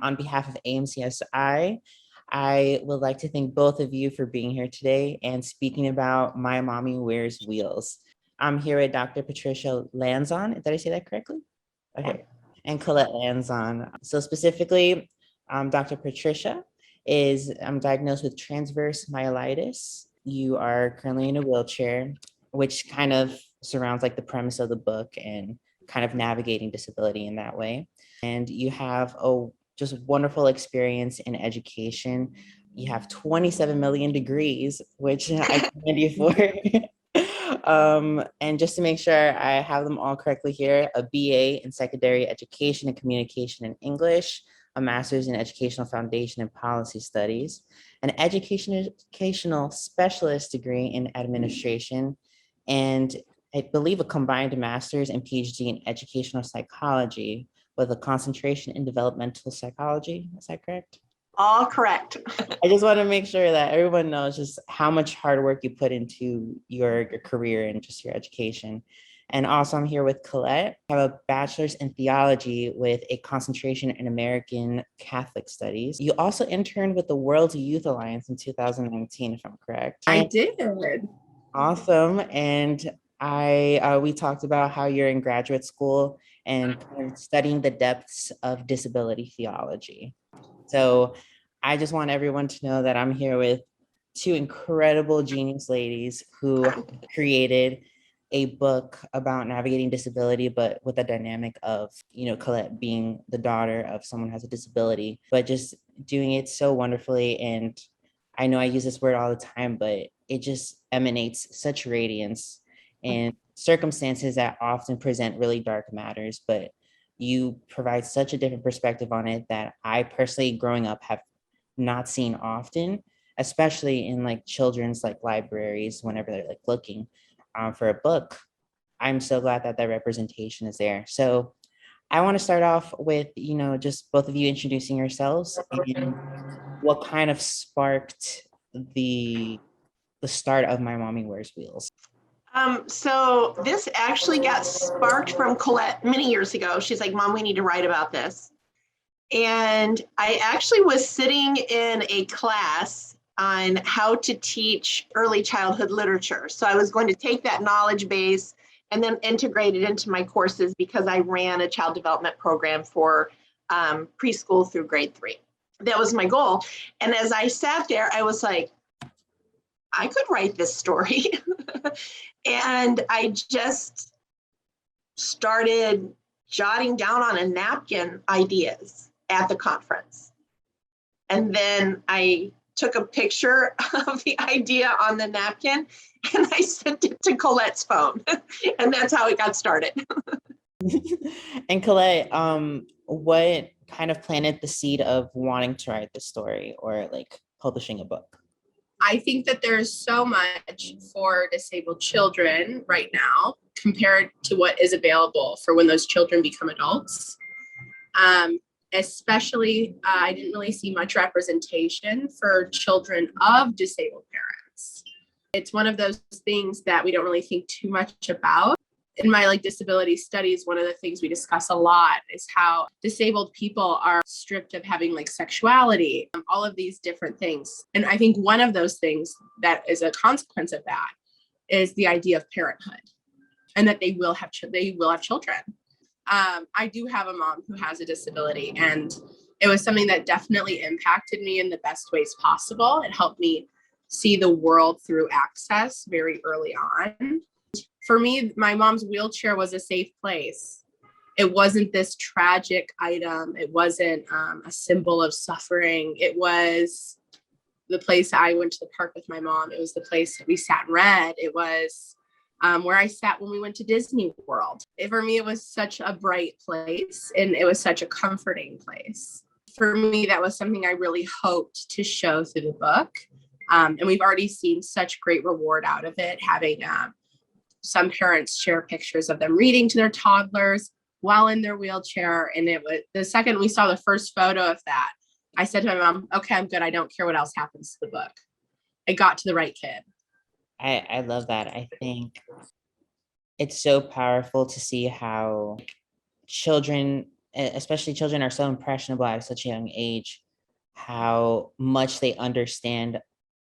On behalf of AMCSI, I would like to thank both of you for being here today and speaking about My Mommy Wears Wheels. I'm here with Dr. Patricia Lanzon. Did I say that correctly? Okay. And Colette Lanzon. So specifically, Dr. Patricia is diagnosed with transverse myelitis. You are currently in a wheelchair, which kind of surrounds like the premise of the book and kind of navigating disability in that way. And you have a just wonderful experience in education. You have 27 million degrees, which I commend you for. And just to make sure I have them all correctly here, a BA in secondary education and communication in English, a master's in educational foundation and policy studies, an educational specialist degree in administration, and I believe a combined master's and Ph.D. in educational psychology with a concentration in developmental psychology. Is that correct? All correct. I just want to make sure that everyone knows just how much hard work you put into your career and just your education. And also I'm here with Colette. I have a bachelor's in theology with a concentration in American Catholic studies. You also interned with the World Youth Alliance in 2019, if I'm correct. I did. Awesome. And we talked about how you're in graduate school and kind of studying the depths of disability theology. So I just want everyone to know that I'm here with two incredible genius ladies who created a book about navigating disability, but with the dynamic of, Colette being the daughter of someone who has a disability, but just doing it so wonderfully. And I know I use this word all the time, but it just emanates such radiance in circumstances that often present really dark matters, but you provide such a different perspective on it that I personally, growing up, have not seen often, especially in like children's like libraries whenever they're like looking for a book. I'm so glad that that representation is there. So I want to start off with, just both of you introducing yourselves and what kind of sparked the start of My Mommy Wears Wheels. So this actually got sparked from Colette many years ago. She's like, Mom, we need to write about this. And I actually was sitting in a class on how to teach early childhood literature. So I was going to take that knowledge base and then integrate it into my courses because I ran a child development program for preschool through grade 3. That was my goal. And as I sat there, I was like, I could write this story. And I just started jotting down on a napkin ideas at the conference. And then I took a picture of the idea on the napkin and I sent it to Colette's phone. And that's how it got started. And Colette, what kind of planted the seed of wanting to write this story or like publishing a book? I think that there's so much for disabled children right now compared to what is available for when those children become adults. Especially, I didn't really see much representation for children of disabled parents. It's one of those things that we don't really think too much about. In my disability studies, one of the things we discuss a lot is how disabled people are stripped of having sexuality, all of these different things. And I think one of those things that is a consequence of that is the idea of parenthood and that they will have children. I do have a mom who has a disability, and it was something that definitely impacted me in the best ways possible. It helped me see the world through access very early on. For me, my mom's wheelchair was a safe place. It wasn't this tragic item. It wasn't a symbol of suffering. It was the place I went to the park with my mom. It was the place that we sat and read. It was where I sat when we went to Disney World. For me, it was such a bright place and it was such a comforting place. For me, that was something I really hoped to show through the book. And we've already seen such great reward out of it, having some parents share pictures of them reading to their toddlers while in their wheelchair. And it was the second we saw the first photo of that, I said to my mom, okay, I'm good. I don't care what else happens to the book. It got to the right kid. I love that. I think it's so powerful to see how children especially children are so impressionable at such a young age, how much they understand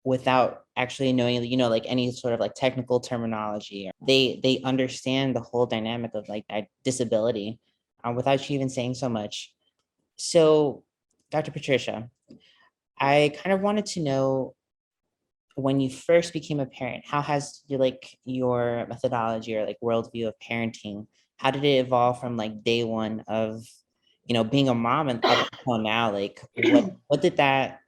without actually knowing, like any sort of like technical terminology. They understand the whole dynamic of like that disability without you even saying so much. So, Dr. Patricia, I kind of wanted to know, when you first became a parent, how has your methodology or like worldview of parenting, how did it evolve from like day one of, being a mom and up until now? Like what did that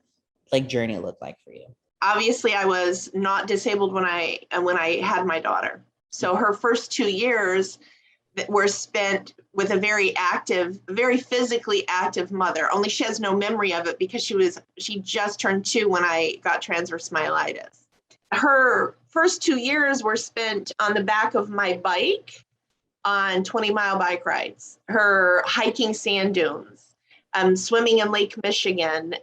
like journey look like for you? Obviously, I was not disabled when I had my daughter. So her first 2 years that were spent with a very active, very physically active mother. Only she has no memory of it because she just turned 2 when I got transverse myelitis. Her first 2 years were spent on the back of my bike on 20-mile bike rides, her hiking sand dunes, swimming in Lake Michigan,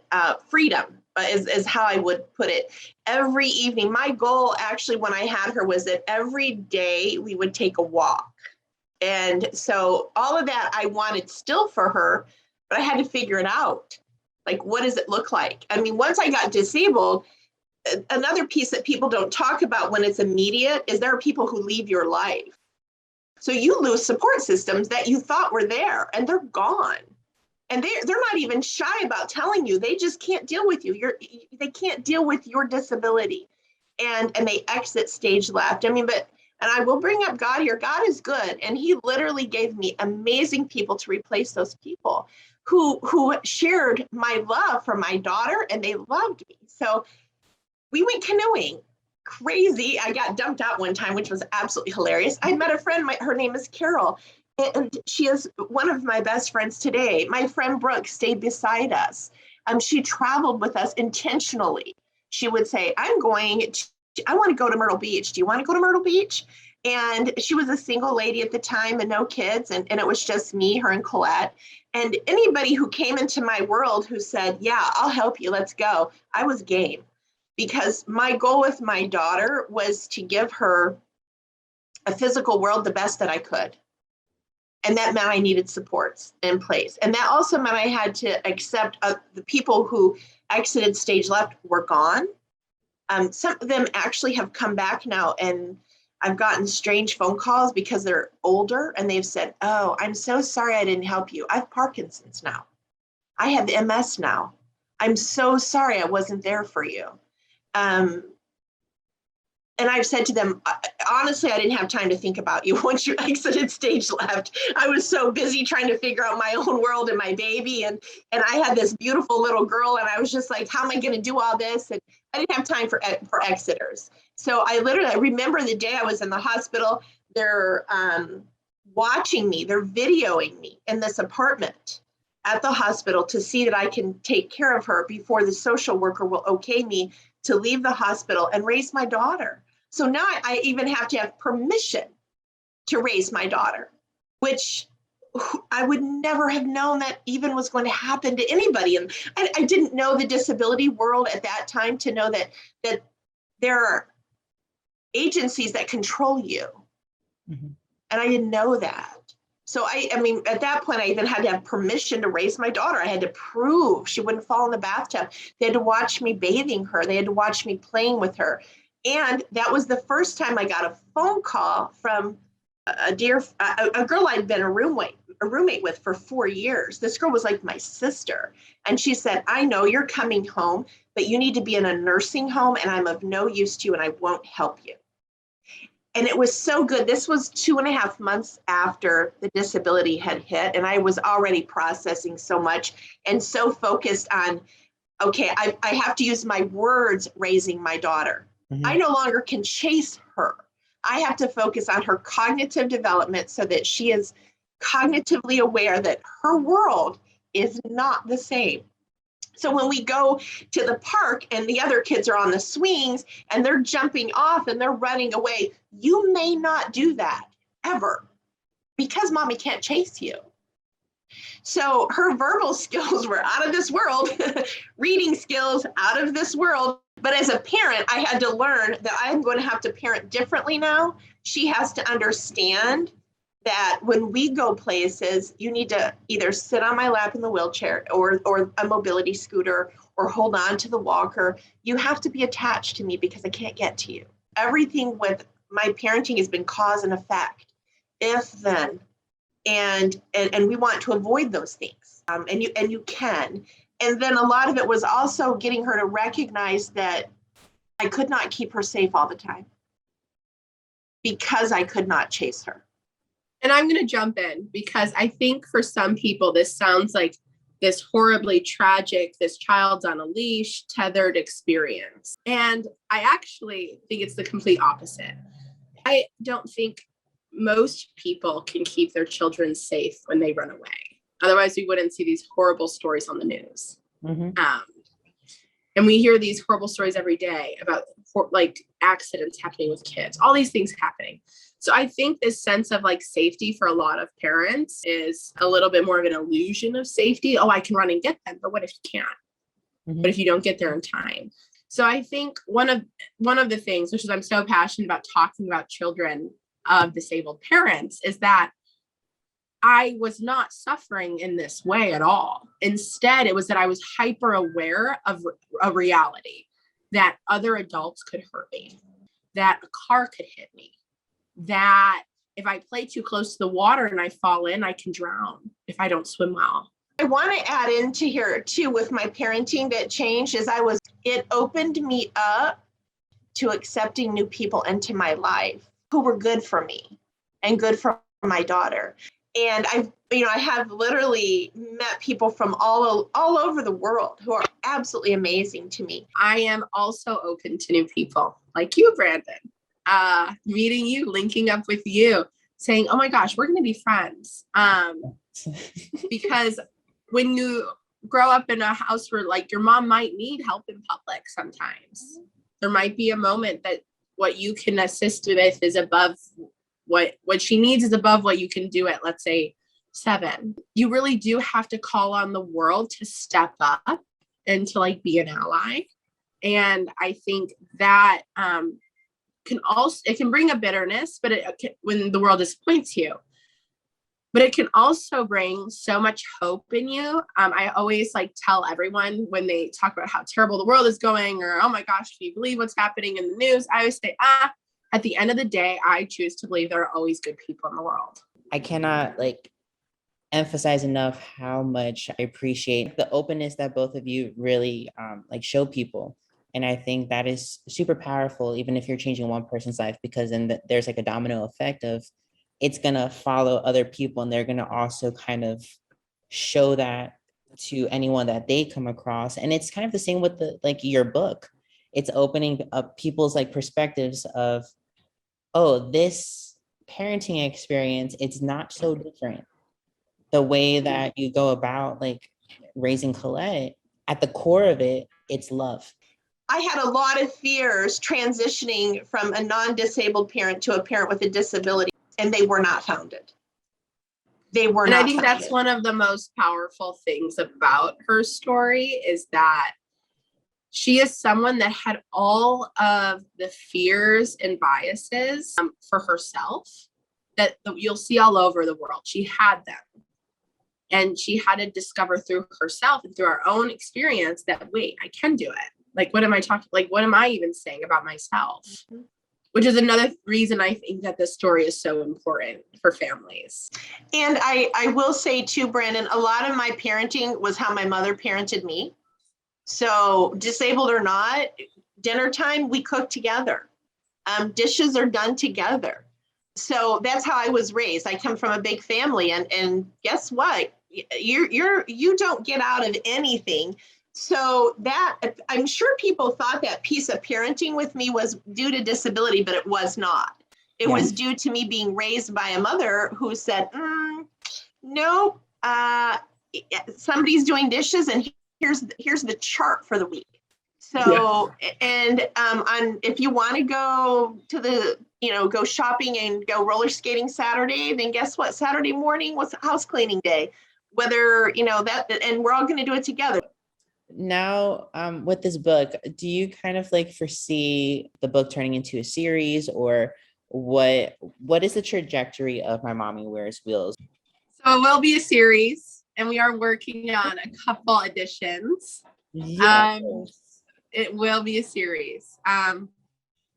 freedom is how I would put it. Every evening, my goal actually when I had her was that every day we would take a walk. And so all of that I wanted still for her, but I had to figure it out. Like, what does it look like? I mean, once I got disabled, another piece that people don't talk about when it's immediate is there are people who leave your life. So you lose support systems that you thought were there and they're gone. And they're not even shy about telling you. They just can't deal with you. They can't deal with your disability. And they exit stage left. I mean, and I will bring up God here. God is good. And he literally gave me amazing people to replace those people who shared my love for my daughter and they loved me. So we went canoeing. Crazy. I got dumped out one time, which was absolutely hilarious. I met a friend, her name is Carol, and she is one of my best friends today. My friend Brooke stayed beside us. She traveled with us intentionally. She would say, I want to go to Myrtle Beach. Do you want to go to Myrtle Beach? And she was a single lady at the time and no kids. And it was just me, her, and Colette. And anybody who came into my world who said, yeah, I'll help you, let's go, I was game. Because my goal with my daughter was to give her a physical world the best that I could. And that meant I needed supports in place. And that also meant I had to accept the people who exited stage left were gone. Some of them actually have come back now, and I've gotten strange phone calls because they're older and they've said, oh, I'm so sorry I didn't help you. I have Parkinson's now. I have MS now. I'm so sorry I wasn't there for you. And I've said to them, honestly, I didn't have time to think about you once you exited stage left. I was so busy trying to figure out my own world and my baby. And I had this beautiful little girl, and I was just like, how am I going to do all this? And I didn't have time for exiters. So I remember the day I was in the hospital, they're watching me, they're videoing me in this apartment at the hospital to see that I can take care of her before the social worker will okay me to leave the hospital and raise my daughter. So now I even have to have permission to raise my daughter, which I would never have known that even was going to happen to anybody. And I didn't know the disability world at that time to know that there are agencies that control you. Mm-hmm. And I didn't know that. So I mean, at that point, I even had to have permission to raise my daughter. I had to prove she wouldn't fall in the bathtub. They had to watch me bathing her. They had to watch me playing with her. And that was the first time I got a phone call from a girl I'd been a roommate with for 4 years. This girl was like my sister. And she said, I know you're coming home, but you need to be in a nursing home and I'm of no use to you and I won't help you. And it was so good. This was 2.5 months after the disability had hit, and I was already processing so much and so focused on, okay, I have to use my words raising my daughter. Mm-hmm. I no longer can chase her. I have to focus on her cognitive development so that she is cognitively aware that her world is not the same. So when we go to the park and the other kids are on the swings and they're jumping off and they're running away, you may not do that ever because mommy can't chase you. So her verbal skills were out of this world, reading skills out of this world. But as a parent, I had to learn that I'm going to have to parent differently now. She has to understand that when we go places, you need to either sit on my lap in the wheelchair or a mobility scooter or hold on to the walker. You have to be attached to me because I can't get to you. Everything with my parenting has been cause and effect, if then, and we want to avoid those things. And you can. And then a lot of it was also getting her to recognize that I could not keep her safe all the time because I could not chase her. And I'm going to jump in because I think for some people, this sounds like this horribly tragic, this child's on a leash, tethered experience. And I actually think it's the complete opposite. I don't think most people can keep their children safe when they run away. Otherwise, we wouldn't see these horrible stories on the news. Mm-hmm. And we hear these horrible stories every day about like accidents happening with kids, all these things happening. So I think this sense of like safety for a lot of parents is a little bit more of an illusion of safety. Oh, I can run and get them, but what if you can't? Mm-hmm. But if you don't get there in time? So I think one of the things, which is I'm so passionate about talking about children of disabled parents, is that I was not suffering in this way at all. Instead, it was that I was hyper aware of a reality that other adults could hurt me, that a car could hit me, that if I play too close to the water and I fall in, I can drown if I don't swim well. I want to add into here too with my parenting that changed is it opened me up to accepting new people into my life who were good for me and good for my daughter. And I have literally met people from all over the world who are absolutely amazing to me. I am also open to new people like you, Brandon, meeting you, linking up with you, saying, oh my gosh, we're going to be friends. Because when you grow up in a house where like your mom might need help in public sometimes, there might be a moment that what you can assist with is above what she needs is above what you can do at, let's say, 7. You really do have to call on the world to step up and to like be an ally. And I think that it can bring a bitterness, but when the world disappoints you, but it can also bring so much hope in you. I always like tell everyone when they talk about how terrible the world is going, or, oh my gosh, can you believe what's happening in the news? I always say, at the end of the day, I choose to believe there are always good people in the world. I cannot emphasize enough how much I appreciate the openness that both of you really show people. And I think that is super powerful, even if you're changing one person's life, because then there's like a domino effect of it's going to follow other people, and they're going to also kind of show that to anyone that they come across. And it's kind of the same with your book. It's opening up people's perspectives of, oh, this parenting experience, it's not so different. The way that you go about raising Colette, at the core of it, it's love. I had a lot of fears transitioning from a non-disabled parent to a parent with a disability, and they were not founded. And I think that's one of the most powerful things about her story is that she is someone that had all of the fears and biases for herself that you'll see all over the world. She had them. And she had to discover through herself and through our own experience that, wait, I can do it. What am I talking? What am I even saying about myself? Mm-hmm. Which is another reason I think that this story is so important for families. And I will say too, Brandon, a lot of my parenting was how my mother parented me. So disabled or not, dinner time, we cook together. Dishes are done together. So that's how I was raised. I come from a big family, and guess what? You don't get out of anything. So that, I'm sure people thought that piece of parenting with me was due to disability, but it was not. It was due to me being raised by a mother who said, no, somebody's doing dishes, and here's the chart for the week. So, and if you want to go to go shopping and go roller skating Saturday, then guess what? Saturday morning was house cleaning day. Whether, that, and we're all going to do it together. Now, with this book, do you kind of foresee the book turning into a series, or what is the trajectory of My Mommy Wears Wheels? So it will be a series, and we are working on a couple editions. Yes. It will be a series.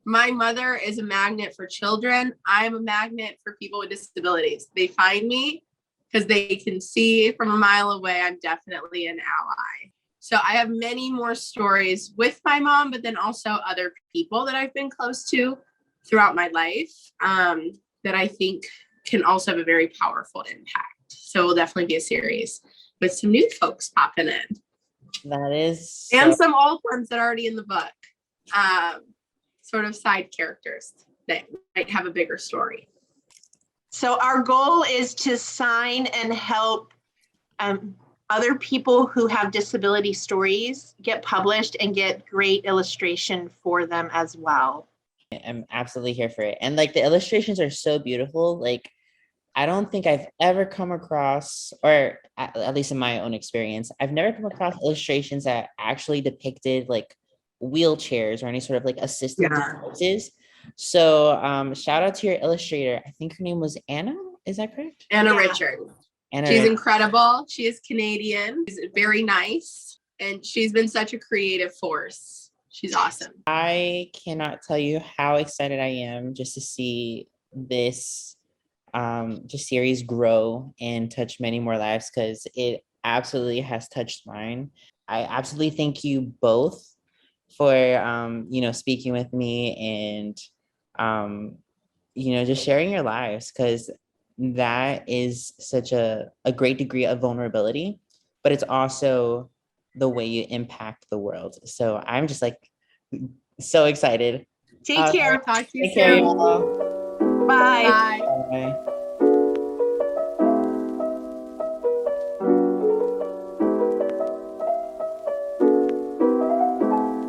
My mother is a magnet for children. I'm a magnet for people with disabilities. They find me because they can see from a mile away I'm definitely an ally. So I have many more stories with my mom, but then also other people that I've been close to throughout my life that I think can also have a very powerful impact. So it will definitely be a series with some new folks popping in. That is And some old ones that are already in the book. Sort of side characters that might have a bigger story. So our goal is to sign and help other people who have disability stories get published and get great illustration for them as well. I'm absolutely here for it. And like the illustrations are so beautiful. Like I don't think I've ever come across, or at least in my own experience, I've never come across illustrations that actually depicted like wheelchairs or any sort of like assistive devices. So shout out to your illustrator. I think her name was Anna. Is that correct? Anna Richard. Anna She's Richard. incredible. She is Canadian. She's very nice. And she's been such a creative force. She's awesome. I cannot tell you how excited I am just to see this just series grow and touch many more lives, because it absolutely has touched mine. I absolutely thank you both for speaking with me and just sharing your lives, because that is such a great degree of vulnerability, but it's also the way you impact the world. So I'm just like so excited. Take care. Talk to you Take care, soon. y'all. Bye. Bye. Bye.